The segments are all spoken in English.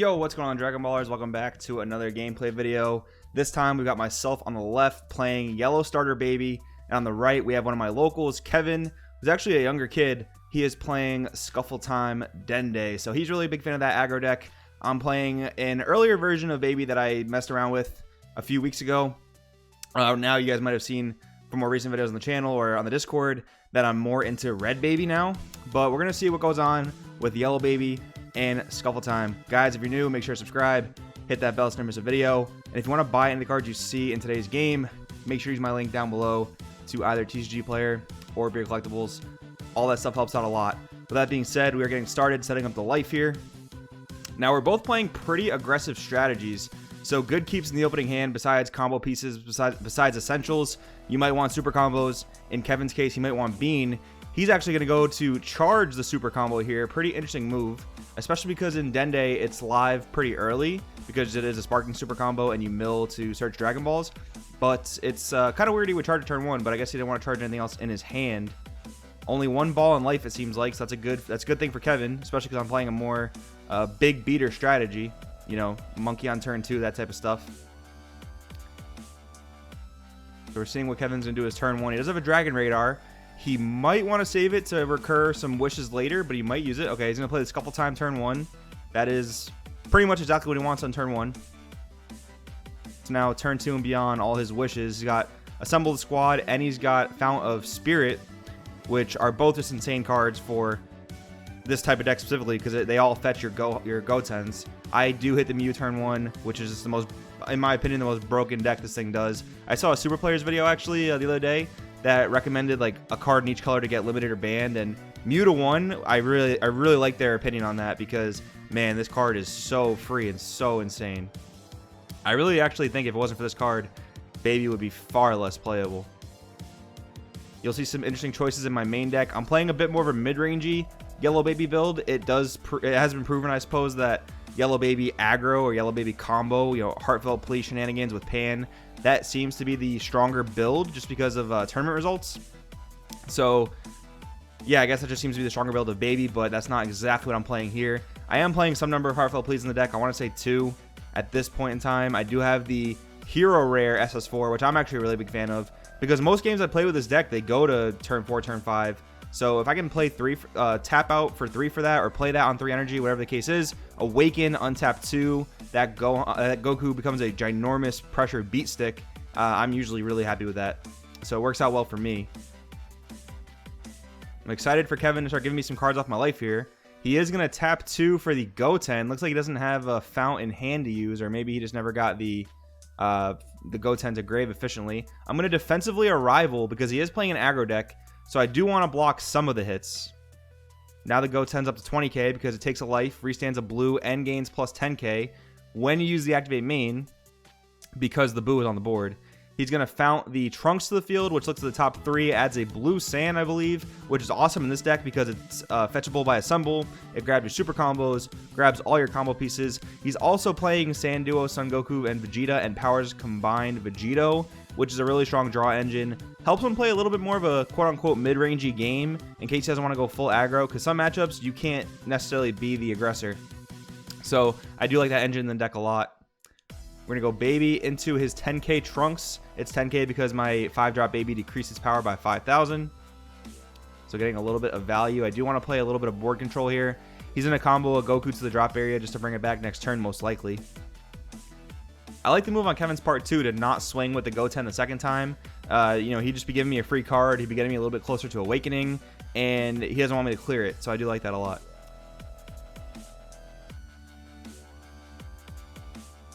Yo, what's going on, Dragon Ballers? Welcome back to another gameplay video. This time we've got myself on the left playing Yellow Starter Baby, and on the right we have one of my locals, Kevin, who's actually a younger kid. He is playing Scuffle Time Dende, so he's really a big fan of that aggro deck. I'm playing an earlier version of Baby that I messed around with a few weeks ago. Now you guys might have seen from more recent videos on the channel or on the Discord that I'm more into Red Baby now, but we're gonna see what goes on with Yellow Baby and Scuffle Time. Guys, if you're new, make sure to subscribe, hit that bell so you never miss a video, and if you want to buy any of the cards you see in today's game, make sure you use my link down below to either TCG Player or Beer Collectibles. All that stuff helps out a lot. With that being said, we are getting started setting up the life here. Now we're both playing pretty aggressive strategies, so good keeps in the opening hand besides combo pieces, besides essentials. You might want super combos. In Kevin's case, he might want Bean. He's actually going to go to charge the super combo here. Pretty interesting move, especially because in Dende it's live pretty early because it is a sparking super combo and you mill to search Dragon Balls. But it's kind of weird he would charge at turn 1, but I guess he didn't want to charge anything else in his hand. Only one ball in life, it seems like, so that's a good thing for Kevin, especially because I'm playing a more big beater strategy. You know, monkey on turn 2, that type of stuff. So we're seeing what Kevin's going to do his turn 1. He does have a Dragon Radar. He might want to save it to recur some wishes later, but he might use it. Okay, he's going to play the Scuffle Time turn 1. That is pretty much exactly what he wants on turn 1. So now turn 2 and beyond, all his wishes. He's got Assemble the Squad, and he's got Fount of Spirit, which are both just insane cards for this type of deck specifically because they all fetch your Gotenks. I do hit the Mew turn 1, which is just the most, in my opinion, the most broken deck this thing does. I saw a Super Players video actually the other day that recommended like a card in each color to get limited or banned, and Mew to 1, I really like their opinion on that because, man, this card is so free and so insane. I really actually think if it wasn't for this card, Baby would be far less playable. You'll see some interesting choices in my main deck. I'm playing a bit more of a mid-rangey Yellow Baby build. It has been proven, I suppose, that Yellow Baby aggro or Yellow Baby combo, you know, Heartfelt Plea shenanigans with Pan, that seems to be the stronger build just because of tournament results. So yeah, I guess that just seems to be the stronger build of Baby, but that's not exactly what I'm playing here. I am playing some number of Heartfelt Pleas in the deck. I want to say 2 at this point in time. I do have the Hero Rare SS4, which I'm actually a really big fan of because most games I play with this deck, they go to turn 4, turn 5. So if I can play 3, tap out for 3 for that, or play that on 3 energy, whatever the case is, awaken, untap 2, that Goku becomes a ginormous pressure beat stick. I'm usually really happy with that. So it works out well for me. I'm excited for Kevin to start giving me some cards off my life here. He is going to tap 2 for the Goten. Looks like he doesn't have a Fount in hand to use, or maybe he just never got the Goten to grave efficiently. I'm going to defensively Arrival because he is playing an aggro deck. So I do want to block some of the hits. Now the Goten's up to 20k because it takes a life, restands a blue, and gains plus 10k when you use the activate main because the Boo is on the board. He's going to Fount the Trunks to the field, which looks at the top 3, adds a blue Sand, I believe, which is awesome in this deck because it's fetchable by Assemble. It grabs your super combos, grabs all your combo pieces. He's also playing Sand Duo, Son Goku, and Vegeta, and powers combined Vegito, which is a really strong draw engine. Helps him play a little bit more of a quote-unquote mid-rangey game in case he doesn't want to go full aggro, because some matchups you can't necessarily be the aggressor. So I do like that engine in the deck a lot. We're going to go Baby into his 10k Trunks. It's 10k because my 5-drop Baby decreases power by 5,000. So getting a little bit of value. I do want to play a little bit of board control here. He's going to combo a Goku to the drop area just to bring it back next turn most likely. I like the move on Kevin's part too to not swing with the Goten the second time. You know, he'd just be giving me a free card. He'd be getting me a little bit closer to Awakening, and he doesn't want me to clear it. So I do like that a lot.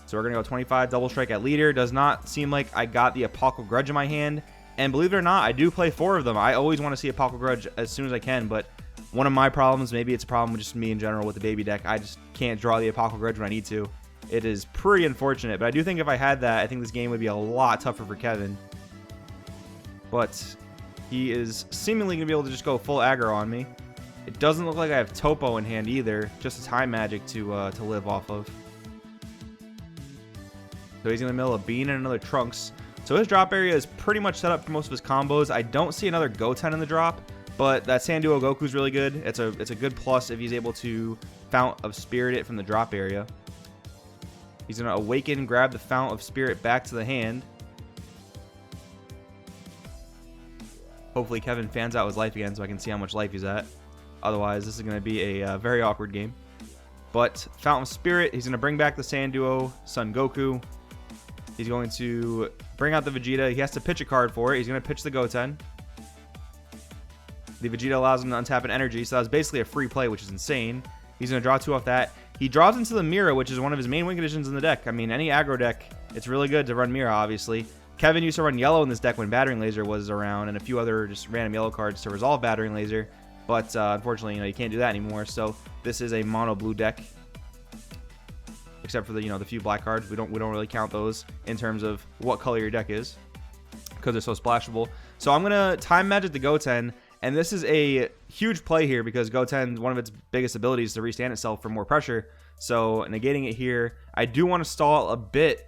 So we're going to go 25 Double Strike at leader. Does not seem like I got the Apocalypse Grudge in my hand. And believe it or not, I do play 4 of them. I always want to see Apocalypse Grudge as soon as I can, but one of my problems, maybe it's a problem with just me in general with the Baby deck, I just can't draw the Apocalypse Grudge when I need to. It is pretty unfortunate, but I do think if I had that, I think this game would be a lot tougher for Kevin. But he is seemingly going to be able to just go full aggro on me. It doesn't look like I have Topo in hand either, just a Time Magic to live off of. So he's going to mill a Bean and another Trunks. So his drop area is pretty much set up for most of his combos. I don't see another Goten in the drop, but that Sand Duo Goku is really good. It's a good plus if he's able to Fount of Spirit it from the drop area. He's going to awaken, grab the Fount of Spirit back to the hand. Hopefully Kevin fans out his life again so I can see how much life he's at. Otherwise, this is going to be a very awkward game. But Fountain of Spirit, he's going to bring back the Sand Duo, Son Goku. He's going to bring out the Vegeta. He has to pitch a card for it. He's going to pitch the Goten. The Vegeta allows him to untap an energy, so that's basically a free play, which is insane. He's going to draw 2 off that. He draws into the Mira, which is one of his main win conditions in the deck. I mean, any aggro deck, it's really good to run Mira, obviously. Kevin used to run yellow in this deck when Battering Laser was around, and a few other just random yellow cards to resolve Battering Laser. But unfortunately, you can't do that anymore. So this is a mono blue deck, except for the the few black cards. We don't really count those in terms of what color your deck is because they're so splashable. So I'm gonna Time Magic the Goten, and this is a huge play here because Goten, one of its biggest abilities, to restand itself for more pressure. So negating it here, I do want to stall a bit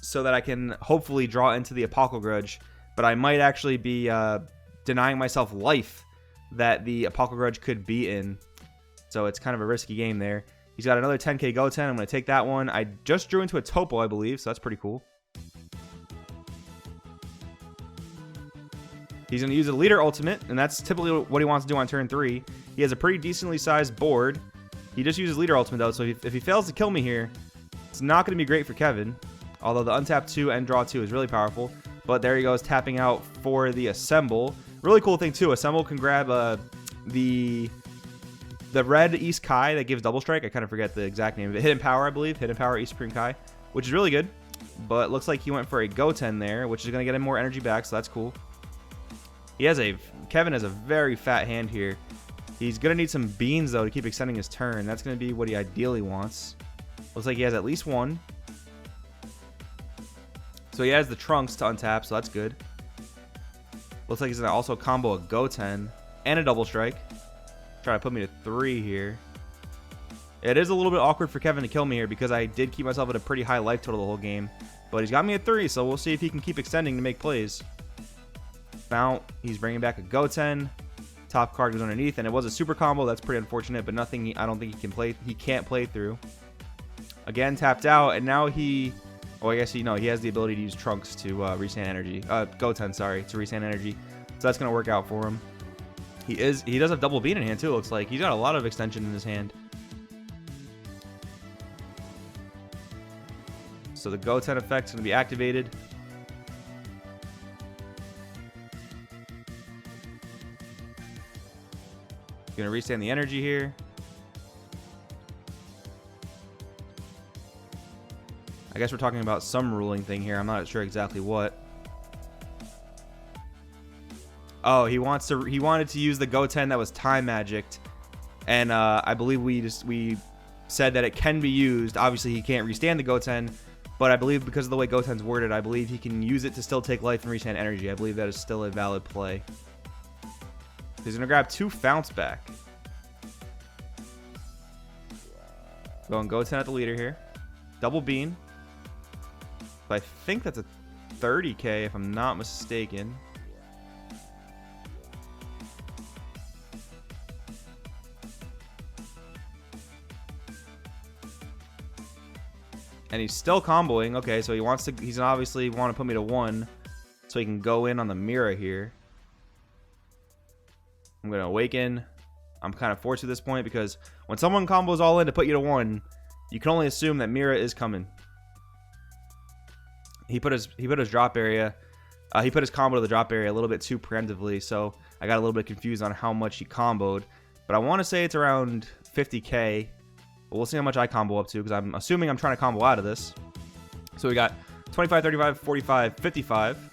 so that I can hopefully draw into the Apocal Grudge, but I might actually be denying myself life that the Apocal Grudge could be in. So it's kind of a risky game there. He's got another 10k Goten. I'm going to take that one. I just drew into a Topo, I believe, so that's pretty cool. He's going to use a Leader Ultimate, and that's typically what he wants to do on turn 3. He has a pretty decently sized board. He just uses Leader Ultimate, though, so if he fails to kill me here, it's not going to be great for Kevin. Although the untap 2 and draw 2 is really powerful. But there he goes, tapping out for the Assemble. Really cool thing, too. Assemble can grab the red East Kai that gives double strike. I kind of forget the exact name of it. Hidden Power, I believe. Hidden Power East Supreme Kai, which is really good. But looks like he went for a Goten there, which is going to get him more energy back, so that's cool. Kevin has a very fat hand here. He's going to need some beans, though, to keep extending his turn. That's going to be what he ideally wants. Looks like he has at least one. So he has the Trunks to untap, so that's good. Looks like he's going to also combo a Goten and a double strike. Try to put me to 3 here. It is a little bit awkward for Kevin to kill me here because I did keep myself at a pretty high life total the whole game. But he's got me at 3, so we'll see if he can keep extending to make plays. Fount, he's bringing back a Goten. Top card goes underneath, and it was a super combo. That's pretty unfortunate, but nothing I don't think he can't play through. Again, tapped out, and now he... Oh, I guess he has the ability to use Trunks to restand energy. Goten, sorry, to restand energy. So that's going to work out for him. He does have double bean in hand, too, it looks like. He's got a lot of extension in his hand. So the Goten effect is going to be activated. Going to restand the energy here. I guess we're talking about some ruling thing here. I'm not sure exactly what. Oh, he wanted to use the Goten that was time magicked, and I believe we said that it can be used. Obviously, he can't restand the Goten, but I believe because of the way Goten's worded, I believe he can use it to still take life and restand energy. I believe that is still a valid play. He's gonna grab 2 Founts back. Going Goten at the leader here. Double bean. I think that's a 30k if I'm not mistaken. And he's still comboing. Okay, so he's obviously want to put me to 1 so he can go in on the Mira here. I'm going to awaken. I'm kind of forced at this point because when someone combos all in to put you to 1, you can only assume that Mira is coming. He put his drop area. He put his combo to the drop area a little bit too preemptively, so I got a little bit confused on how much he comboed. But I want to say it's around 50k. But we'll see how much I combo up to because I'm assuming I'm trying to combo out of this. So we got 25, 35, 45, 55.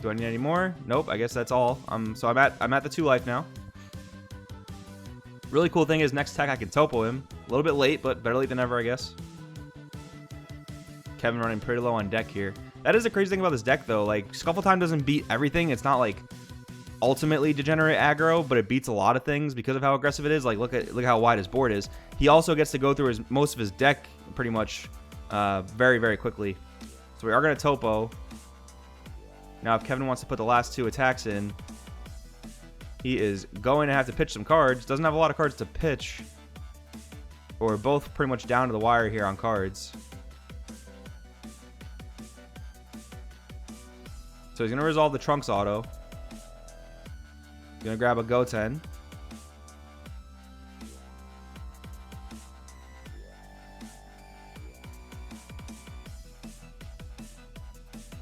Do I need any more? Nope. I guess that's all. So I'm at the 2 life now. Really cool thing is next attack I can topo him. A little bit late, but better late than never, I guess. Kevin running pretty low on deck here. That is the crazy thing about this deck, though. Like, Scuffle Time doesn't beat everything. It's not, like, ultimately degenerate aggro, but it beats a lot of things because of how aggressive it is. Like, look how wide his board is. He also gets to go through most of his deck pretty much very, very quickly. So we are going to topo. Now, if Kevin wants to put the last 2 attacks in, he is going to have to pitch some cards. Doesn't have a lot of cards to pitch. We're both pretty much down to the wire here on cards. So he's going to resolve the Trunks auto. Going to grab a Goten.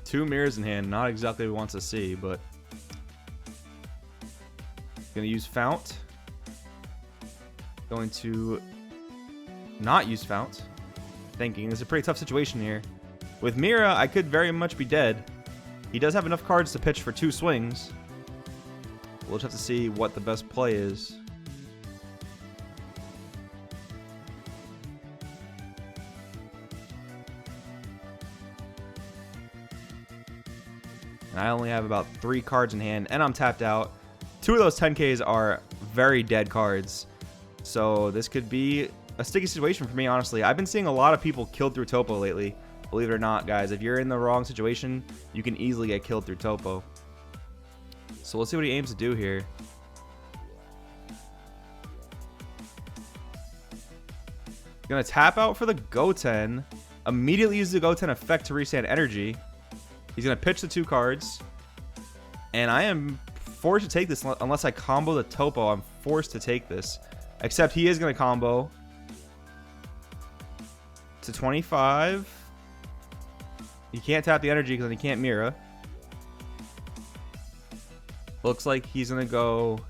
Two mirrors in hand. Not exactly what he wants to see, but... Going to use Fount. Going to not use Fount. Thinking. This is a pretty tough situation here. With Mira, I could very much be dead. He does have enough cards to pitch for 2 swings. We'll just have to see what the best play is. And I only have about 3 cards in hand, and I'm tapped out. 2 of those 10Ks are very dead cards. So this could be a sticky situation for me, honestly. I've been seeing a lot of people killed through Topo lately. Believe it or not, guys. If you're in the wrong situation, you can easily get killed through Topo. So let's see what he aims to do here. Gonna tap out for the Goten. Immediately use the Goten effect to restand energy. He's gonna pitch the 2 cards. And I am forced to take this unless I combo the Topo. I'm forced to take this. Except he is gonna combo to 25. He can't tap the energy because he can't Mira. Looks like he's going to go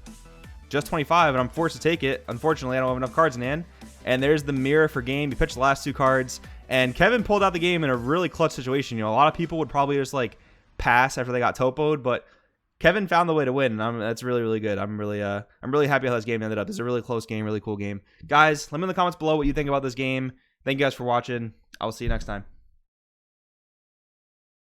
just 25, and I'm forced to take it. Unfortunately, I don't have enough cards in hand. And there's the Mira for game. He pitched the last 2 cards, and Kevin pulled out the game in a really clutch situation. You know, a lot of people would probably just, like, pass after they got topoed, but Kevin found the way to win, and that's really, really good. I'm really happy how this game ended up. It's a really close game, really cool game. Guys, let me know in the comments below what you think about this game. Thank you guys for watching. I will see you next time.